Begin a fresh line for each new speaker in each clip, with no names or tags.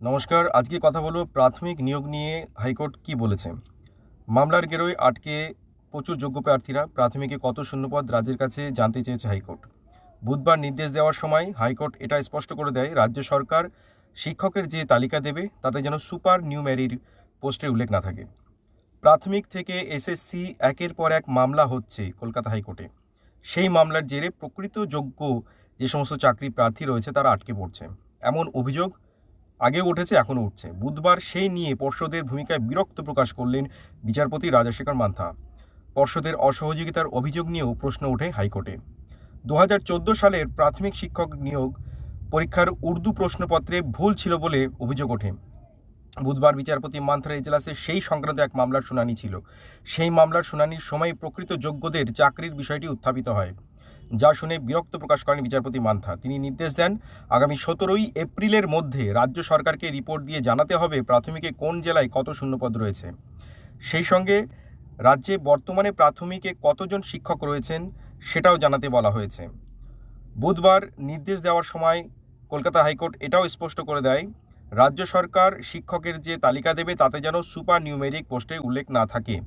নমস্কার। আজকে কথা বলবো প্রাথমিক নিয়োগ নিয়ে হাইকোর্ট কি বলেছে। মামলার গেরোয় আটকে প্রচুর যোগ্য প্রার্থীরা, প্রাথমিকে কত শূন্যপদ রাজ্যের কাছে জানতে চেয়েছে হাইকোর্ট। বুধবার নির্দেশ দেওয়ার সময় হাইকোর্ট এটা স্পষ্ট করে দেয়, রাজ্য সরকার শিক্ষকের যে তালিকা দেবে তাতে যেন সুপার নিউমেরির পোস্টের উল্লেখ না থাকে। প্রাথমিক থেকে এসএসসি একের পর এক মামলা হচ্ছে কলকাতা হাইকোর্টে। সেই মামলার জেরে প্রকৃত যোগ্য যে সমস্ত চাকরি প্রার্থী রয়েছে তারা আটকে পড়ছে, এমন অভিযোগ আগেও উঠেছে, এখনও উঠছে। বুধবার সেই নিয়ে পর্ষদের ভূমিকায় বিরক্ত প্রকাশ করলেন বিচারপতি রাজাশেখর মান্থা। পর্ষদের অসহযোগিতার অভিযোগ নিয়েও প্রশ্ন ওঠে হাইকোর্টে। 2014 সালের প্রাথমিক শিক্ষক নিয়োগ পরীক্ষার উর্দু প্রশ্নপত্রে ভুল ছিল বলে অভিযোগ ওঠে। বুধবার বিচারপতি মান্থার এজলাসে সেই সংক্রান্ত এক মামলার শুনানি ছিল। সেই মামলার শুনানির সময় প্রকৃত যোগ্যদের চাকরির বিষয়টি উত্থাপিত হয়, যা শুনে বিরক্ত প্রকাশ করেন বিচারপতি মান্থা। তিনি নির্দেশ দেন, আগামী 17 এপ্রিলের মধ্যে রাজ্য সরকারকে রিপোর্ট দিয়ে জানাতে হবে প্রাথমিকে কোন জেলায় কত শূন্যপদ রয়েছে। সেই সঙ্গে রাজ্যে বর্তমানে প্রাথমিকে কতজন শিক্ষক রয়েছেন সেটাও জানাতে বলা হয়েছে। বুধবার নির্দেশ দেওয়ার সময় কলকাতা হাইকোর্ট এটাও স্পষ্ট করে দেয়, রাজ্য সরকার শিক্ষকের যে তালিকা দেবে তাতে যেন সুপার নিউমেরিক পোস্টের উল্লেখ না থাকে।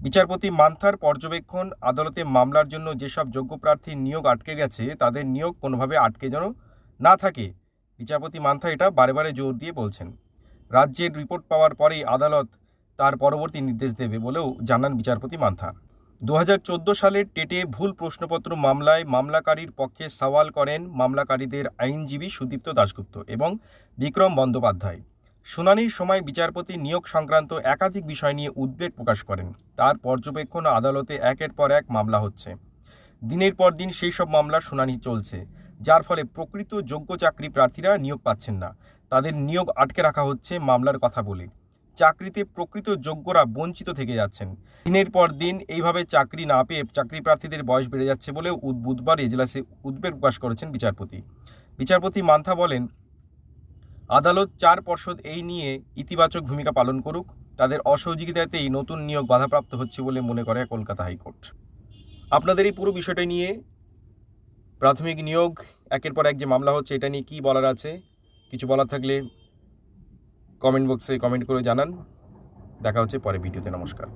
বিচারপতি মান্থার পর্যবেক্ষণ, আদালতে মামলার জন্য যেসব যোগ্য প্রার্থীর নিয়োগ আটকে গেছে তাদের নিয়োগ কোনোভাবে আটকে যেন না থাকে। বিচারপতি মান্থা এটা বারে বারে জোর দিয়ে বলছেন। রাজ্যের রিপোর্ট পাওয়ার পরেই আদালত তার পরবর্তী নির্দেশ দেবে বলেও জানান বিচারপতি মান্থা। 2014 সালের টেটে ভুল প্রশ্নপত্র মামলায় মামলাকারীর পক্ষে সওয়াল করেন মামলাকারীদের আইনজীবী সুদীপ্ত দাশগুপ্ত এবং বিক্রম বন্দ্যোপাধ্যায়। শুনানির সময় বিচারপতি নিয়োগ সংক্রান্ত একাধিক বিষয় নিয়ে উদ্বেগ প্রকাশ করেন। তার পর্যবেক্ষণ, আদালতে একের পর এক মামলা হচ্ছে, দিনের পর দিন সেই সব মামলার শুনানি চলছে, যার ফলে প্রকৃত যোগ্য চাকরি প্রার্থীরা নিয়োগ পাচ্ছেন না। তাদের নিয়োগ আটকে রাখা হচ্ছে মামলার কথা বলে। চাকরিতে প্রকৃত যোগ্যরা বঞ্চিত থেকে যাচ্ছেন। দিনের পর দিন এইভাবে চাকরি না পেয়ে চাকরি প্রার্থীদের বয়স বেড়ে যাচ্ছে বলেও বুধবার এজলাসে উদ্বেগ প্রকাশ করেছেন বিচারপতি মান্থা বলেন, আদালত চার পর্ষদ এই নিয়ে ইতিবাচক ভূমিকা পালন করুক। তাদের অসহযোগিতাতেই নতুন নিয়োগ বাধাপ্রাপ্ত হচ্ছে বলে মনে করে কলকাতা হাইকোর্ট। আপনাদের এই পুরো বিষয়টা নিয়ে, প্রাথমিক নিয়োগ একের পর এক যে মামলা হচ্ছে, এটা নিয়ে কী বলার আছে? কিছু বলার থাকলে কমেন্ট বক্সে কমেন্ট করে জানান। দেখা হচ্ছে পরে ভিডিওতে। নমস্কার।